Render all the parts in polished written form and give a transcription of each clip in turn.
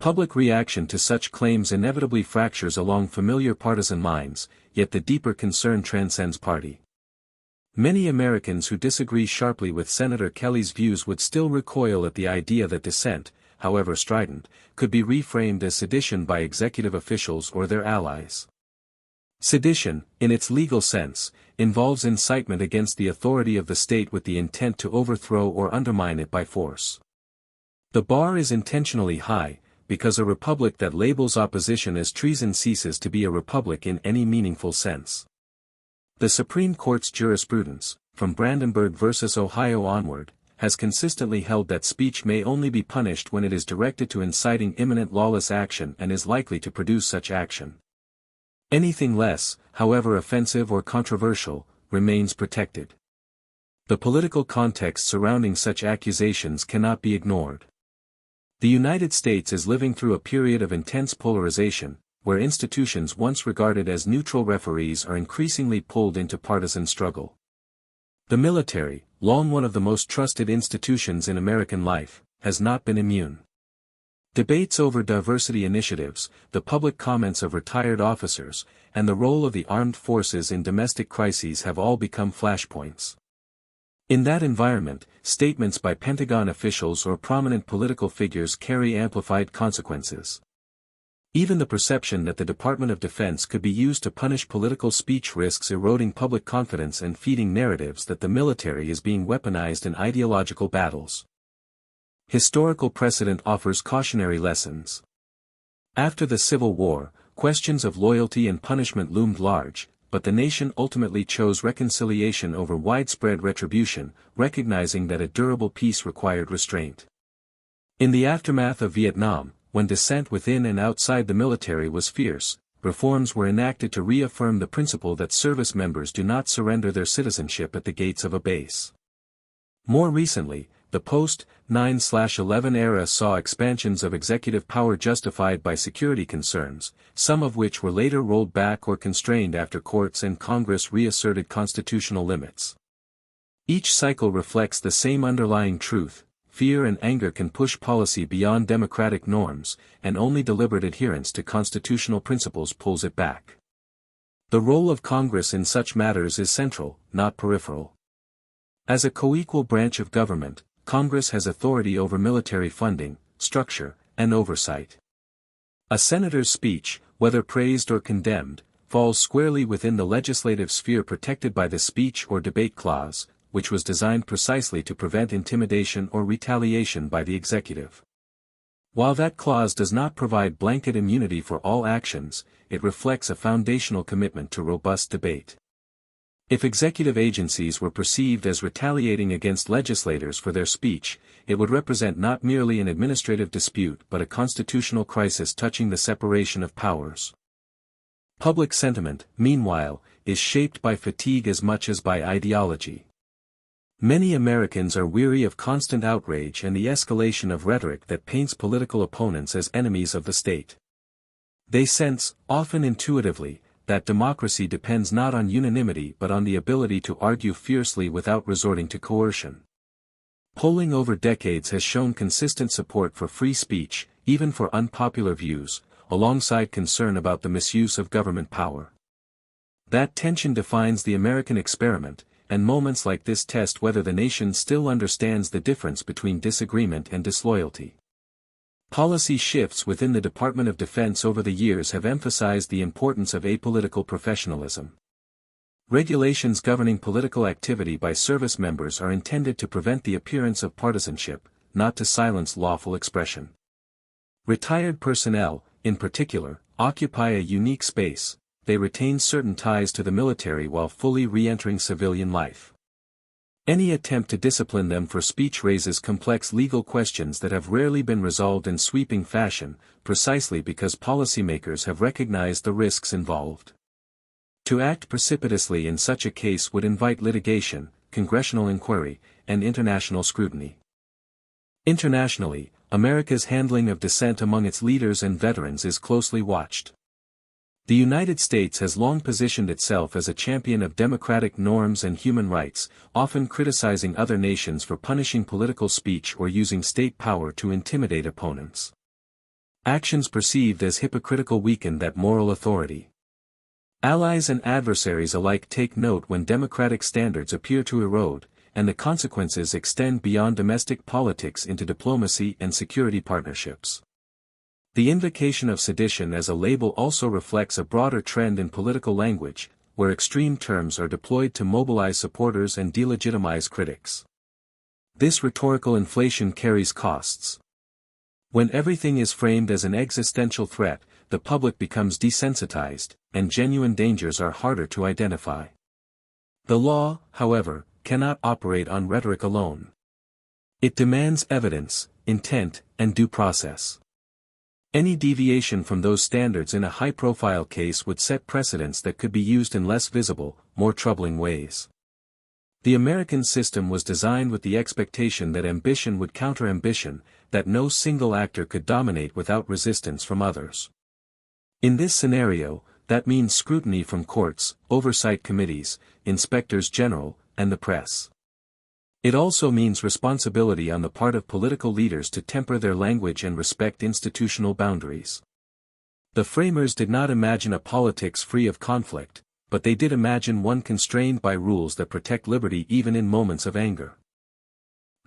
Public reaction to such claims inevitably fractures along familiar partisan lines, yet the deeper concern transcends party. Many Americans who disagree sharply with Senator Kelly's views would still recoil at the idea that dissent, however strident, could be reframed as sedition by executive officials or their allies. Sedition, in its legal sense, involves incitement against the authority of the state with the intent to overthrow or undermine it by force. The bar is intentionally high, because a republic that labels opposition as treason ceases to be a republic in any meaningful sense. The Supreme Court's jurisprudence, from Brandenburg v. Ohio onward, has consistently held that speech may only be punished when it is directed to inciting imminent lawless action and is likely to produce such action. Anything less, however offensive or controversial, remains protected. The political context surrounding such accusations cannot be ignored. The United States is living through a period of intense polarization, where institutions once regarded as neutral referees are increasingly pulled into partisan struggle. The military, long one of the most trusted institutions in American life, has not been immune. Debates over diversity initiatives, the public comments of retired officers, and the role of the armed forces in domestic crises have all become flashpoints. In that environment, statements by Pentagon officials or prominent political figures carry amplified consequences. Even the perception that the Department of Defense could be used to punish political speech risks eroding public confidence and feeding narratives that the military is being weaponized in ideological battles. Historical precedent offers cautionary lessons. After the Civil War, questions of loyalty and punishment loomed large, but the nation ultimately chose reconciliation over widespread retribution, recognizing that a durable peace required restraint. In the aftermath of Vietnam, when dissent within and outside the military was fierce, reforms were enacted to reaffirm the principle that service members do not surrender their citizenship at the gates of a base. More recently, the post-9/11 era saw expansions of executive power justified by security concerns, some of which were later rolled back or constrained after courts and Congress reasserted constitutional limits. Each cycle reflects the same underlying truth: fear and anger can push policy beyond democratic norms, and only deliberate adherence to constitutional principles pulls it back. The role of Congress in such matters is central, not peripheral. As a co-equal branch of government, Congress has authority over military funding, structure, and oversight. A senator's speech, whether praised or condemned, falls squarely within the legislative sphere protected by the Speech or Debate Clause, which was designed precisely to prevent intimidation or retaliation by the executive. While that clause does not provide blanket immunity for all actions, it reflects a foundational commitment to robust debate. If executive agencies were perceived as retaliating against legislators for their speech, it would represent not merely an administrative dispute but a constitutional crisis touching the separation of powers. Public sentiment, meanwhile, is shaped by fatigue as much as by ideology. Many Americans are weary of constant outrage and the escalation of rhetoric that paints political opponents as enemies of the state. They sense, often intuitively, that democracy depends not on unanimity but on the ability to argue fiercely without resorting to coercion. Polling over decades has shown consistent support for free speech, even for unpopular views, alongside concern about the misuse of government power. That tension defines the American experiment, and moments like this test whether the nation still understands the difference between disagreement and disloyalty. Policy shifts within the Department of Defense over the years have emphasized the importance of apolitical professionalism. Regulations governing political activity by service members are intended to prevent the appearance of partisanship, not to silence lawful expression. Retired personnel, in particular, occupy a unique space. They retain certain ties to the military while fully re-entering civilian life. Any attempt to discipline them for speech raises complex legal questions that have rarely been resolved in sweeping fashion, precisely because policymakers have recognized the risks involved. To act precipitously in such a case would invite litigation, congressional inquiry, and international scrutiny. Internationally, America's handling of dissent among its leaders and veterans is closely watched. The United States has long positioned itself as a champion of democratic norms and human rights, often criticizing other nations for punishing political speech or using state power to intimidate opponents. Actions perceived as hypocritical weaken that moral authority. Allies and adversaries alike take note when democratic standards appear to erode, and the consequences extend beyond domestic politics into diplomacy and security partnerships. The invocation of sedition as a label also reflects a broader trend in political language, where extreme terms are deployed to mobilize supporters and delegitimize critics. This rhetorical inflation carries costs. When everything is framed as an existential threat, the public becomes desensitized, and genuine dangers are harder to identify. The law, however, cannot operate on rhetoric alone. It demands evidence, intent, and due process. Any deviation from those standards in a high-profile case would set precedents that could be used in less visible, more troubling ways. The American system was designed with the expectation that ambition would counter ambition, that no single actor could dominate without resistance from others. In this scenario, that means scrutiny from courts, oversight committees, inspectors general, and the press. It also means responsibility on the part of political leaders to temper their language and respect institutional boundaries. The framers did not imagine a politics free of conflict, but they did imagine one constrained by rules that protect liberty even in moments of anger.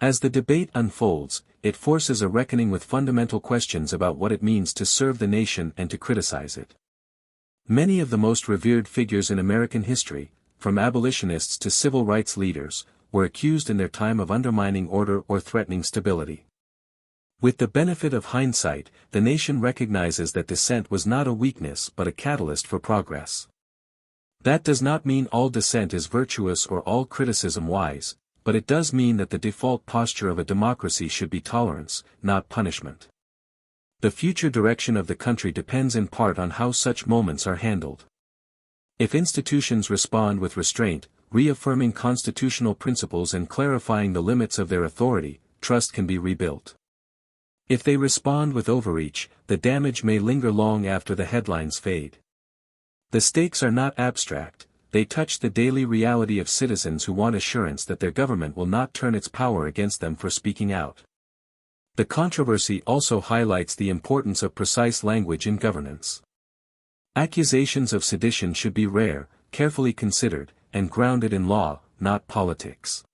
As the debate unfolds, it forces a reckoning with fundamental questions about what it means to serve the nation and to criticize it. Many of the most revered figures in American history, from abolitionists to civil rights leaders, were accused in their time of undermining order or threatening stability. With the benefit of hindsight, the nation recognizes that dissent was not a weakness but a catalyst for progress. That does not mean all dissent is virtuous or all criticism wise, but it does mean that the default posture of a democracy should be tolerance, not punishment. The future direction of the country depends in part on how such moments are handled. If institutions respond with restraint, reaffirming constitutional principles and clarifying the limits of their authority, trust can be rebuilt. If they respond with overreach, the damage may linger long after the headlines fade. The stakes are not abstract, they touch the daily reality of citizens who want assurance that their government will not turn its power against them for speaking out. The controversy also highlights the importance of precise language in governance. Accusations of sedition should be rare, carefully considered, and grounded in law, not politics.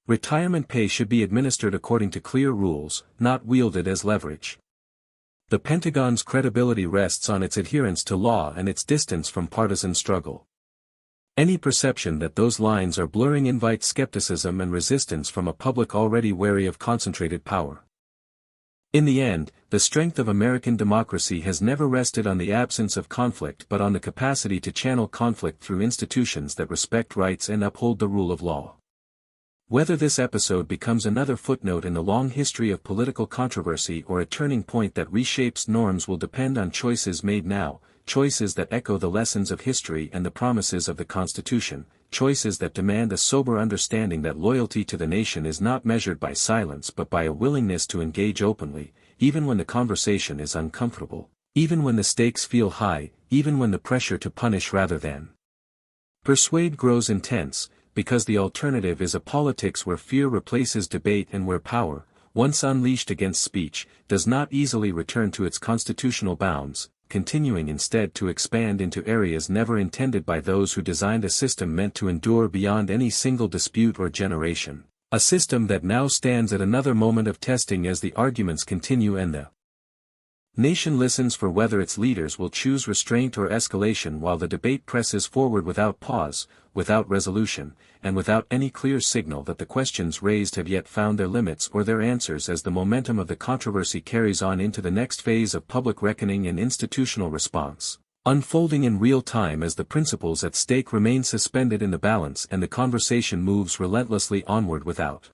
Retirement pay should be administered according to clear rules, not wielded as leverage. The Pentagon's credibility rests on its adherence to law and its distance from partisan struggle. Any perception that those lines are blurring invites skepticism and resistance from a public already wary of concentrated power. In the end, the strength of American democracy has never rested on the absence of conflict but on the capacity to channel conflict through institutions that respect rights and uphold the rule of law. Whether this episode becomes another footnote in the long history of political controversy or a turning point that reshapes norms will depend on choices made now, choices that echo the lessons of history and the promises of the Constitution, choices that demand a sober understanding that loyalty to the nation is not measured by silence but by a willingness to engage openly, even when the conversation is uncomfortable, even when the stakes feel high, even when the pressure to punish rather than persuade grows intense, because the alternative is a politics where fear replaces debate and where power, once unleashed against speech, does not easily return to its constitutional bounds, continuing instead to expand into areas never intended by those who designed a system meant to endure beyond any single dispute or generation, a system that now stands at another moment of testing as the arguments continue and the nation listens for whether its leaders will choose restraint or escalation while the debate presses forward without pause, without resolution, and without any clear signal that the questions raised have yet found their limits or their answers as the momentum of the controversy carries on into the next phase of public reckoning and institutional response, unfolding in real time as the principles at stake remain suspended in the balance and the conversation moves relentlessly onward without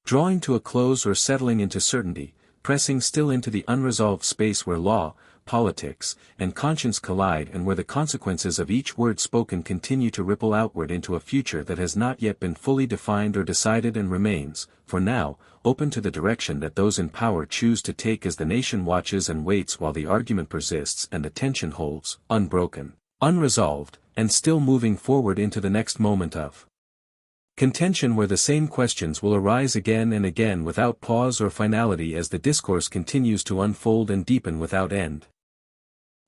drawing to a close or settling into certainty, pressing still into the unresolved space where law, politics, and conscience collide and where the consequences of each word spoken continue to ripple outward into a future that has not yet been fully defined or decided and remains, for now, open to the direction that those in power choose to take as the nation watches and waits while the argument persists and the tension holds, unbroken, unresolved, and still moving forward into the next moment of Contention where the same questions will arise again and again without pause or finality as the discourse continues to unfold and deepen without end.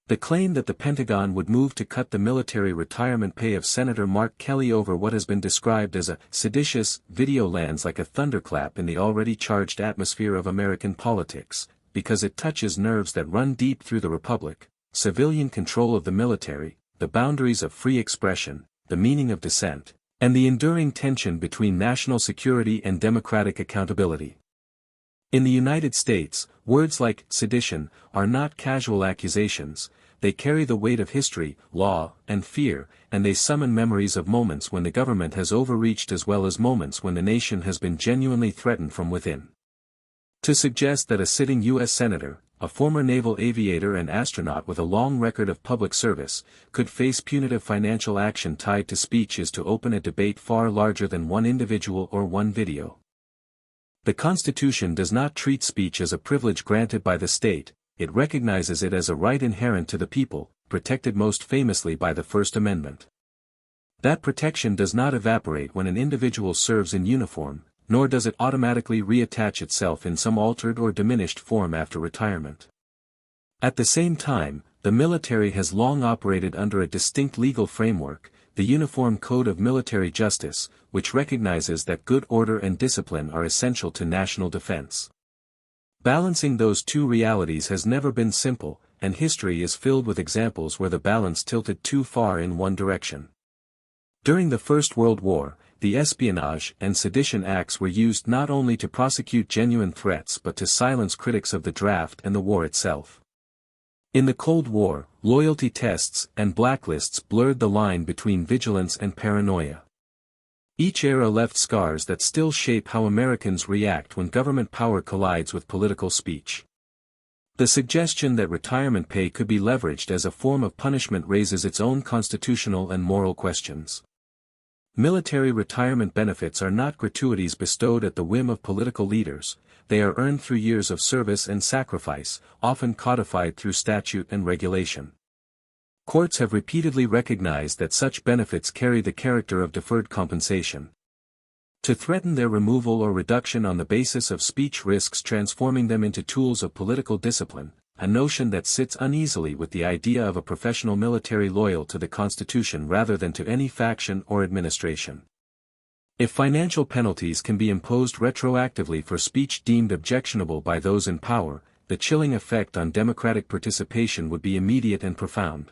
The claim that the Pentagon would move to cut the military retirement pay of Senator Mark Kelly over what has been described as a seditious video lands like a thunderclap in the already charged atmosphere of American politics, because it touches nerves that run deep through the republic: civilian control of the military, the boundaries of free expression, the meaning of dissent, and the enduring tension between national security and democratic accountability. In the United States, words like sedition are not casual accusations. They carry the weight of history, law, and fear, and they summon memories of moments when the government has overreached as well as moments when the nation has been genuinely threatened from within. To suggest that a sitting U.S. Senator, a former naval aviator and astronaut with a long record of public service, could face punitive financial action tied to speech is to open a debate far larger than one individual or one video. The Constitution does not treat speech as a privilege granted by the state, it recognizes it as a right inherent to the people, protected most famously by the First Amendment. That protection does not evaporate when an individual serves in uniform, nor does it automatically reattach itself in some altered or diminished form after retirement. At the same time, the military has long operated under a distinct legal framework, the Uniform Code of Military Justice, which recognizes that good order and discipline are essential to national defense. Balancing those two realities has never been simple, and history is filled with examples where the balance tilted too far in one direction. During the First World War, the Espionage and Sedition Acts were used not only to prosecute genuine threats but to silence critics of the draft and the war itself. In the Cold War, loyalty tests and blacklists blurred the line between vigilance and paranoia. Each era left scars that still shape how Americans react when government power collides with political speech. The suggestion that retirement pay could be leveraged as a form of punishment raises its own constitutional and moral questions. Military retirement benefits are not gratuities bestowed at the whim of political leaders, they are earned through years of service and sacrifice, often codified through statute and regulation. Courts have repeatedly recognized that such benefits carry the character of deferred compensation. To threaten their removal or reduction on the basis of speech risks transforming them into tools of political discipline, a notion that sits uneasily with the idea of a professional military loyal to the Constitution rather than to any faction or administration. If financial penalties can be imposed retroactively for speech deemed objectionable by those in power, the chilling effect on democratic participation would be immediate and profound.